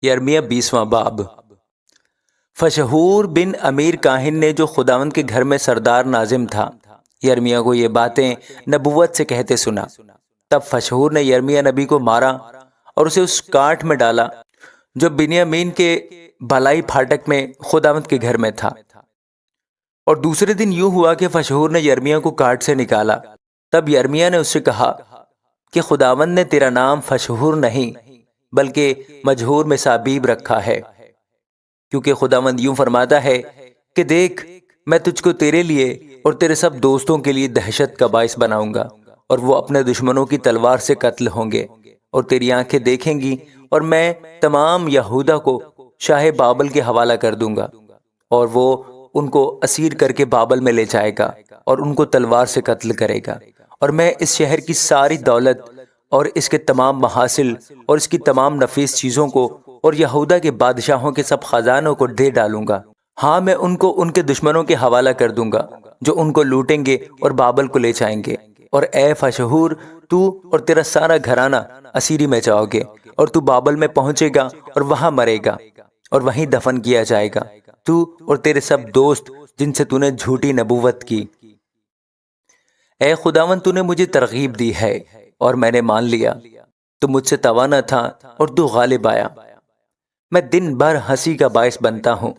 یرمیہ 20واں باب۔ فشہور بن امیر کاہن نے، جو خداوند کے گھر میں سردار ناظم تھا، یرمیہ کو یہ باتیں نبوت سے کہتے سنا۔ تب فشہور نے یرمیہ نبی کو مارا اور اسے اس کاٹ میں ڈالا جو بنیامین کے بالائی پھاٹک میں خداوند کے گھر میں تھا۔ اور دوسرے دن یوں ہوا کہ فشہور نے یرمیہ کو کاٹ سے نکالا۔ تب یرمیہ نے اس سے کہا کہ خداوند نے تیرا نام فشہور نہیں بلکہ مجہور مصابیب رکھا ہے، کیونکہ خداوند یوں فرماتا ہے کہ دیکھ، میں تجھ کو تیرے لیے اور تیرے سب دوستوں کے لیے دہشت کا باعث بناؤں گا، اور وہ اپنے دشمنوں کی تلوار سے قتل ہوں گے، اور تیری آنکھیں دیکھیں گی، اور میں تمام یہودا کو شاہ بابل کے حوالہ کر دوں گا، اور وہ ان کو اسیر کر کے بابل میں لے جائے گا اور ان کو تلوار سے قتل کرے گا، اور میں اس شہر کی ساری دولت اور اس کے تمام محاصل اور اس کی تمام نفیس چیزوں کو اور یہودا کے بادشاہوں کے سب خزانوں کو دے ڈالوں گا۔ ہاں، میں ان کو ان کے دشمنوں کے حوالہ کر دوں گا جو ان کو لوٹیں گے اور بابل کو لے جائیں گے۔ اور اے فشہور، تو اور تیرا سارا گھرانہ اسیری میں جاؤ گے، اور تو بابل میں پہنچے گا اور وہاں مرے گا اور وہیں دفن کیا جائے گا، تو اور تیرے سب دوست جن سے تو نے جھوٹی نبوت کی۔ اے خداوند، تو نے مجھے ترغیب دی ہے اور میں نے مان لیا۔ تو مجھ سے توانا تھا اور تو غالب آیا۔ میں دن بھر ہنسی کا باعث بنتا ہوں،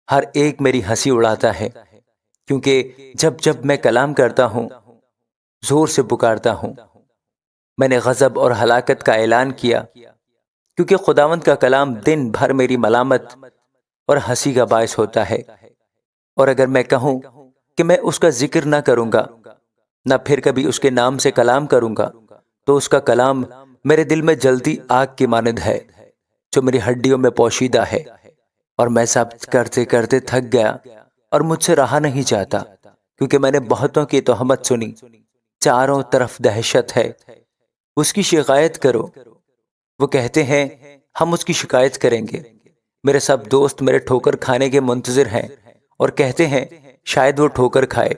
ہر ایک میری ہنسی اڑاتا ہے، کیونکہ جب جب میں کلام کرتا ہوں، زور سے پکارتا ہوں۔ میں نے غضب اور ہلاکت کا اعلان کیا، کیونکہ خداوند کا کلام دن بھر میری ملامت اور ہنسی کا باعث ہوتا ہے۔ اور اگر میں کہوں کہ میں اس کا ذکر نہ کروں گا، نہ پھر کبھی اس کے نام سے کلام کروں گا، تو اس کا کلام میرے دل میں جلتی آگ کی مانند ہے جو میری ہڈیوں میں پوشیدہ ہے، اور میں ثبت کرتے کرتے تھک گیا اور مجھ سے رہا نہیں جاتا، کیونکہ میں نے بہتوں کی تہمت سنی۔ چاروں طرف دہشت ہے، اس کی شکایت کرو۔ وہ کہتے ہیں ہم اس کی شکایت کریں گے۔ میرے سب دوست میرے ٹھوکر کھانے کے منتظر ہیں اور کہتے ہیں شاید وہ ٹھوکر کھائے،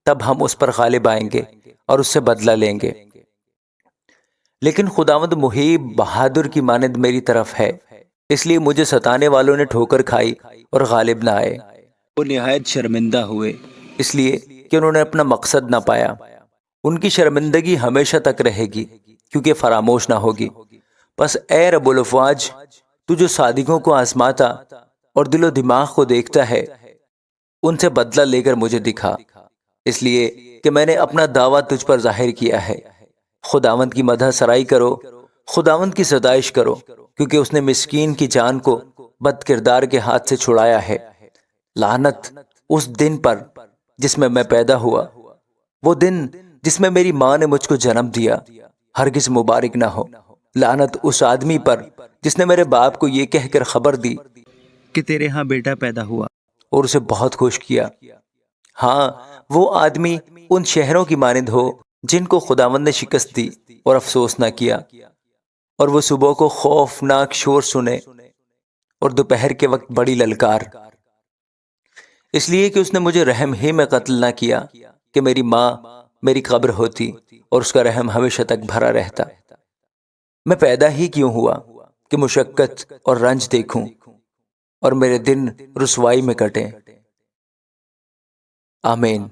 تب ہم اس پر غالب آئیں گے اور اس سے بدلہ لیں گے۔ لیکن خداوند محیب بہادر کی مانند میری طرف ہے، اس لیے مجھے ستانے والوں نے ٹھوکر کھائی اور غالب نہ آئے۔ وہ نہایت شرمندہ ہوئے، اس لیے کہ انہوں نے اپنا مقصد نہ پایا۔ ان کی شرمندگی ہمیشہ تک رہے گی، کیونکہ فراموش نہ ہوگی۔ پس اے رب الافواج، تو جو صادقوں کو آزماتا اور دل و دماغ کو دیکھتا ہے، ان سے بدلہ لے کر مجھے دکھا، اس لیے کہ میں نے اپنا دعویٰ تجھ پر ظاہر کیا ہے۔ خداوند کی مدح سرائی کرو، خداوند کی ستائش کرو، کیونکہ اس نے مسکین کی جان کو بد کردار کے ہاتھ سے چھڑایا ہے۔ لعنت اس دن پر جس میں پیدا ہوا، وہ دن جس میں میری ماں نے مجھ کو جنم دیا، ہرگز مبارک نہ ہو۔ لعنت اس آدمی پر جس نے میرے باپ کو یہ کہہ کر خبر دی کہ تیرے ہاں بیٹا پیدا ہوا، اور اسے بہت خوش کیا۔ ہاں، وہ آدمی ان شہروں کی مانند ہو جن کو خداوند نے شکست دی اور افسوس نہ کیا، اور وہ صبح کو خوفناک شور سنے اور دوپہر کے وقت بڑی للکار، اس لیے کہ اس نے مجھے رحم ہی میں قتل نہ کیا کہ میری ماں میری قبر ہوتی اور اس کا رحم ہمیشہ تک بھرا رہتا۔ میں پیدا ہی کیوں ہوا کہ مشقت اور رنج دیکھوں اور میرے دن رسوائی میں کٹیں۔ آمین۔